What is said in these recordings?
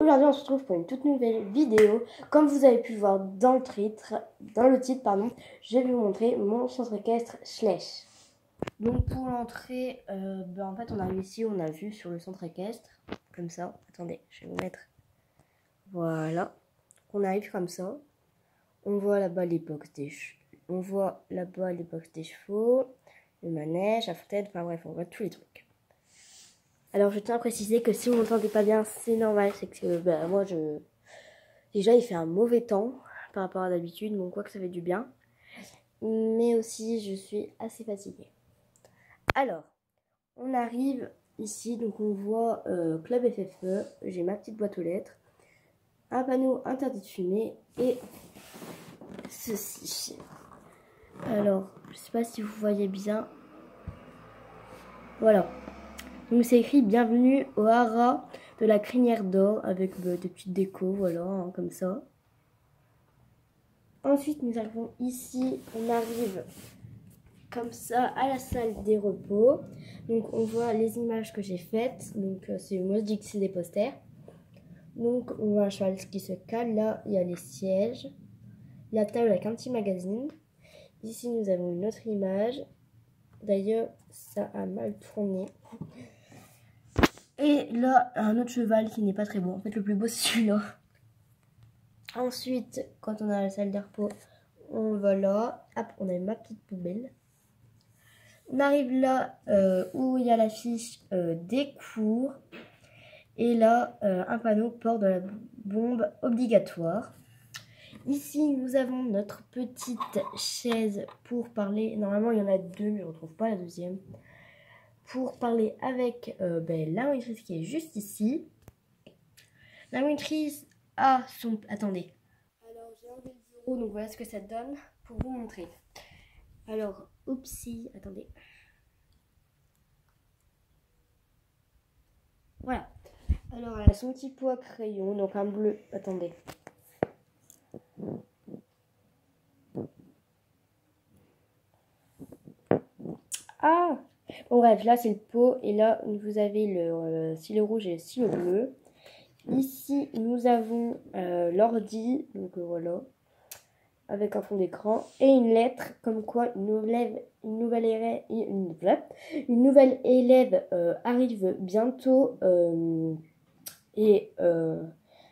Aujourd'hui, on se retrouve pour une toute nouvelle vidéo. Comme vous avez pu le voir dans le titre, je vais vous montrer mon centre équestre Schleich. Donc pour l'entrée, en fait on arrive ici, on a vu sur le centre équestre, comme ça. Attendez, je vais vous mettre. Voilà. On arrive comme ça. On voit là-bas les box des chevaux, le manège, la fontaine, enfin bref, on voit tous les trucs. Alors je tiens à préciser que si vous m'entendez pas bien, c'est normal, c'est que déjà il fait un mauvais temps par rapport à d'habitude, donc quoi que ça fait du bien. Mais aussi je suis assez fatiguée. Alors, on arrive ici, donc on voit Club FFE, j'ai ma petite boîte aux lettres, un panneau interdit de fumer et ceci. Alors, je sais pas si vous voyez bien. Voilà. Donc c'est écrit bienvenue au haras de la crinière d'or avec des petites décos, voilà, hein, comme ça. Ensuite nous arrivons ici, on arrive comme ça à la salle des repos. Donc on voit les images que j'ai faites. Donc moi je dis que c'est des posters. Donc on voit un cheval qui se cale, là il y a les sièges, la table avec un petit magazine. Ici nous avons une autre image. D'ailleurs ça a mal tourné. Et là, un autre cheval qui n'est pas très beau. En fait, le plus beau, c'est celui-là. Ensuite, quand on a la salle de repos, on va là. Hop, on a ma petite poubelle. On arrive là où il y a l'affiche des cours. Et là, un panneau port de la bombe obligatoire. Ici, nous avons notre petite chaise pour parler. Normalement, il y en a deux, mais on ne retrouve pas la deuxième. Pour parler avec la monitrice qui est juste ici. La monitrice a son... Attendez. Alors, j'ai enlevé le bureau, donc voilà ce que ça donne pour vous montrer. Alors, oupsie, attendez. Voilà. Alors, elle a son petit pot à crayon, donc un bleu. Attendez. Ah! Bon, bref, là, c'est le pot. Et là, vous avez le stylo rouge et le stylo bleu. Ici, nous avons l'ordi. Donc, voilà. Avec un fond d'écran. Et une lettre, comme quoi une nouvelle élève arrive bientôt.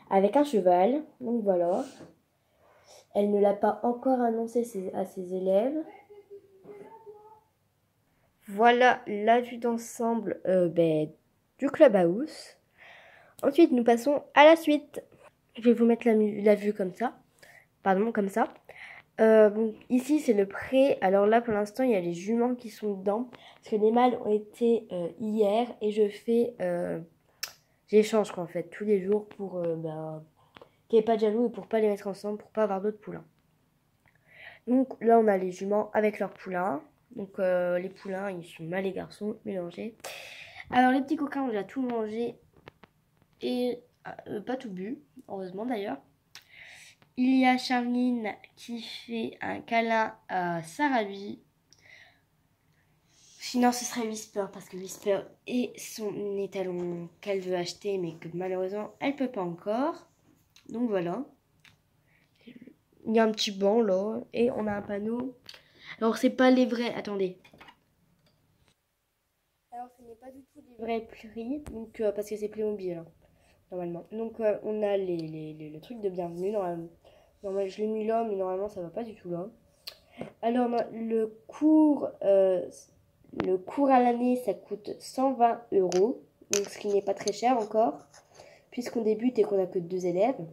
Avec un cheval. Donc, voilà. Elle ne l'a pas encore annoncé à ses élèves. Voilà la vue d'ensemble du Clubhouse. Ensuite, nous passons à la suite. Je vais vous mettre la vue comme ça. Pardon, comme ça. Donc, ici, c'est le pré. Alors là, pour l'instant, il y a les juments qui sont dedans. Parce que les mâles ont été hier. Et je fais... j'échange, quoi, en fait, tous les jours pour qu'il n'y ait pas de jaloux et pour pas les mettre ensemble, pour pas avoir d'autres poulains. Donc là, on a les juments avec leurs poulains. Donc les poulains, ils sont mâles et garçons mélangés. Alors les petits coquins ont déjà tout mangé et pas tout bu, heureusement d'ailleurs. Il y a Charline qui fait un câlin à Sarabi. Sinon ce serait Whisper parce que Whisper est son étalon qu'elle veut acheter mais que malheureusement elle peut pas encore. Donc voilà. Il y a un petit banc là et on a un panneau. Alors c'est pas les vrais, attendez. Alors ce n'est pas du tout les vrais prix, donc parce que c'est Playmobil hein, normalement. Donc on a le truc de bienvenue, normalement je l'ai mis là, mais normalement ça va pas du tout là. Alors le cours à l'année ça coûte 120 €, donc ce qui n'est pas très cher encore, puisqu'on débute et qu'on a que 2 élèves.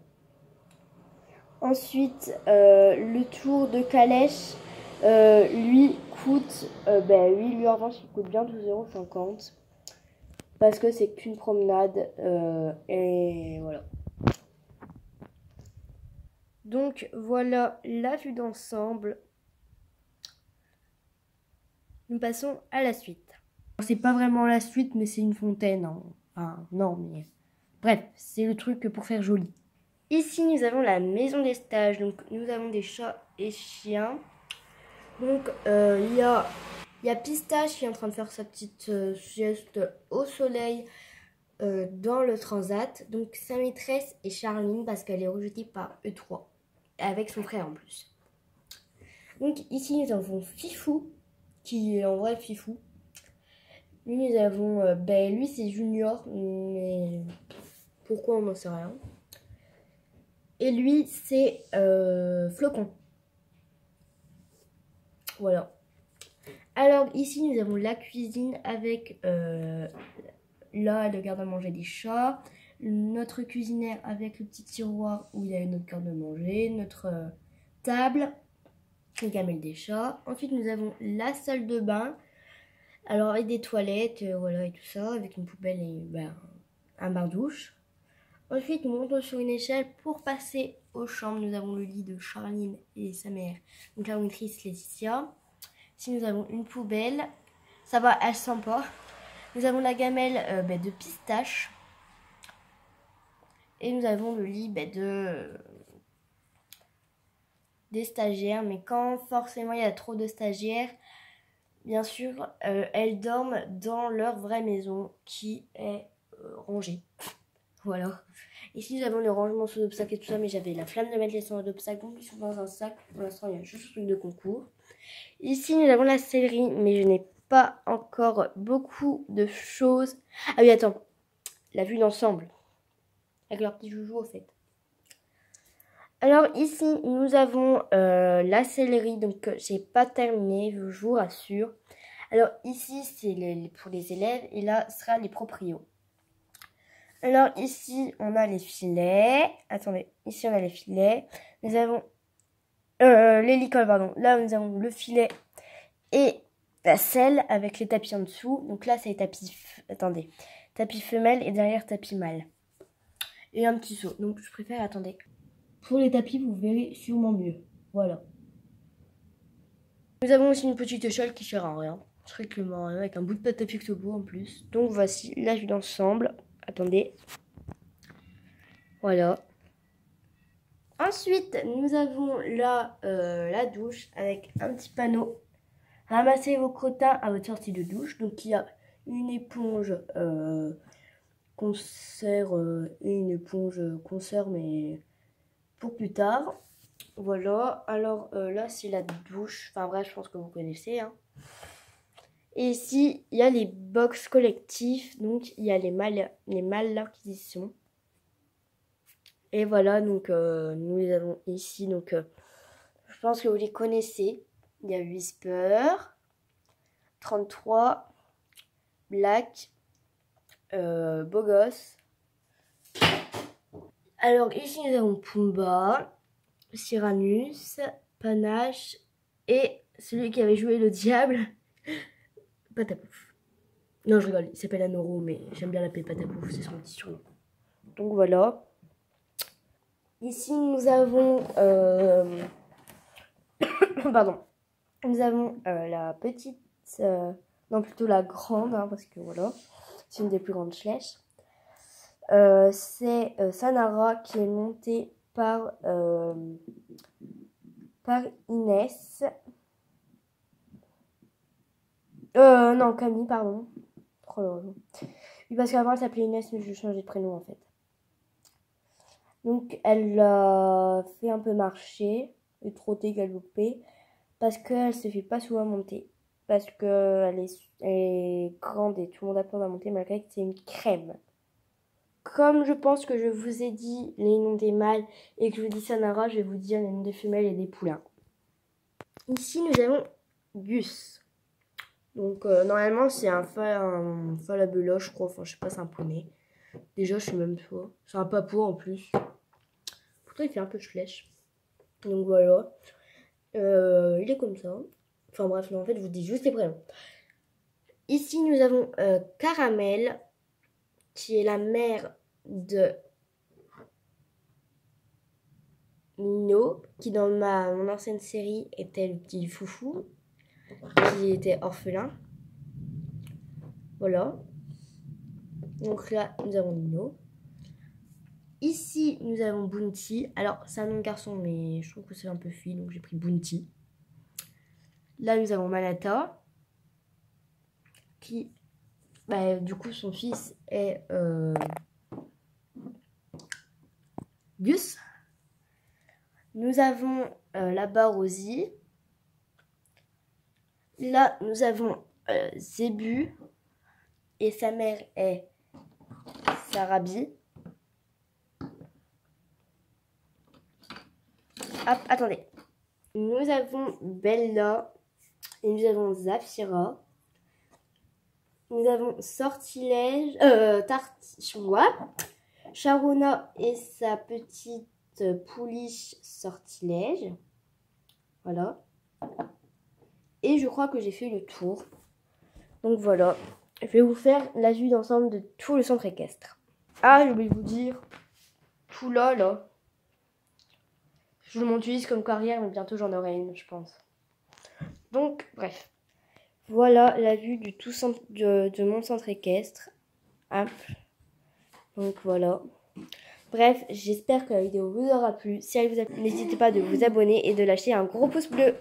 Ensuite le tour de calèche lui coûte, lui en revanche il coûte bien 12,50 € parce que c'est qu'une promenade et voilà. Donc voilà la vue d'ensemble. Nous passons à la suite. C'est pas vraiment la suite mais c'est une fontaine. Hein. Enfin non mais bref c'est le truc pour faire joli. Ici nous avons la maison des stages. Donc nous avons des chats et chiens. Donc il y a Pistache qui est en train de faire sa petite sieste au soleil dans le transat. Donc sa maîtresse est Charline parce qu'elle est rejetée par E3 avec son frère en plus. Donc ici nous avons Fifou qui est en vrai Fifou. Lui nous avons lui c'est Junior mais pourquoi on n'en sait rien. Et lui c'est Flocon. Voilà. Alors ici nous avons la cuisine avec là le garde-manger des chats, notre cuisinière avec le petit tiroir où il y a notre garde-manger, notre table, les gamelles des chats. Ensuite nous avons la salle de bain, alors avec des toilettes, voilà et tout ça, avec une poubelle et un bain-douche. Ensuite nous montons sur une échelle pour passer aux chambres. Nous avons le lit de Charline et sa mère, donc la monitrice Laetitia. Ici nous avons une poubelle, ça va, elle sent pas. Nous avons la gamelle de pistache. Et nous avons le lit des stagiaires. Mais quand forcément il y a trop de stagiaires, bien sûr, elles dorment dans leur vraie maison qui est rangée. Voilà. Ici nous avons le rangement sous obstacle et tout ça, mais j'avais la flemme de mettre les sous obstacles, donc ils sont dans un sac. Pour l'instant, il y a juste le truc de concours. Ici nous avons la sellerie, mais je n'ai pas encore beaucoup de choses. Ah oui, attends. La vue d'ensemble. Avec leur petit joujou au fait. Alors ici nous avons la sellerie, donc j'ai pas terminé, je vous rassure. Alors ici c'est pour les élèves et là ce sera les proprios. Alors ici on a les filets, attendez, ici on a les filets, nous avons l'hélicole pardon, là nous avons le filet et la selle avec les tapis en dessous. Donc là c'est les tapis, attendez, tapis femelle et derrière tapis mâle. Et un petit saut, donc je préfère, attendez. Pour les tapis, vous verrez sûrement mieux. Voilà. Nous avons aussi une petite échelle qui sert à rien. Strictement rien, avec un bout de pâte à picto en plus. Donc voici la vue d'ensemble. Attendez. Voilà. Ensuite, nous avons là la douche avec un petit panneau. Ramassez vos crottins à votre sortie de douche. Donc il y a une éponge concert et une éponge concert mais pour plus tard. Voilà, alors là c'est la douche, enfin bref je pense que vous connaissez. Hein. Et ici il y a les box collectifs, donc il y a les malles là qui y sont. Et voilà, donc nous les avons ici, donc je pense que vous les connaissez. Il y a Whisper, 33, Black, Beau Gosse. Alors ici nous avons Pumba, Cyranus, Panache et celui qui avait joué le diable, Patapouf. Non, je rigole, il s'appelle Anoro, mais j'aime bien l'appeler Patapouf, c'est son petit surnom. Donc voilà. Ici, nous avons... Pardon. Nous avons la petite... non, plutôt la grande, hein, parce que voilà, c'est une des plus grandes flèches. C'est Sanara qui est montée par Inès. Non, Camille, pardon. Oh là là. Oui, parce qu'avant elle s'appelait Inès, mais je changeais de prénom en fait. Donc elle a fait un peu marcher, et trotter, galoper, parce qu'elle se fait pas souvent monter. Parce qu'elle est grande et tout le monde a peur de la monter, malgré que c'est une crème. Comme je pense que je vous ai dit les noms des mâles et que je vous dis Sanara, je vais vous dire les noms des femelles et des poulains. Ici nous avons Gus. Donc normalement c'est un falabella je crois, enfin je sais pas, c'est un poney. Déjà je sais même pas, c'est un papou en plus. Pourtant il fait un peu de flèche. Donc voilà, il est comme ça. Enfin bref, en fait je vous dis juste les prénoms. Ici nous avons Caramel, qui est la mère de Nino, qui dans mon ancienne série était le petit foufou, qui était orphelin. Voilà. Donc là, nous avons Nino. Ici, nous avons Bounty. Alors, c'est un nom de garçon, mais je trouve que c'est un peu fille, donc j'ai pris Bounty. Là, nous avons Manata, qui Bah, du coup, son fils est Gus. Nous avons là-bas Rosie. Là, nous avons Zébu. Et sa mère est Sarabi. Hop, attendez. Nous avons Bella. Et nous avons Zafira. Nous avons Sortilège. Sharona et sa petite pouliche Sortilège. Voilà. Et je crois que j'ai fait le tour. Donc voilà. Je vais vous faire la vue d'ensemble de tout le centre équestre. Ah, je voulais vous dire. Tout là. Je m'en utilise comme carrière, mais bientôt j'en aurai une, je pense. Donc, bref. Voilà la vue du tout centre, de mon centre équestre. Hop. Donc voilà. Bref, j'espère que la vidéo vous aura plu. Si elle vous a plu, n'hésitez pas de vous abonner et de lâcher un gros pouce bleu.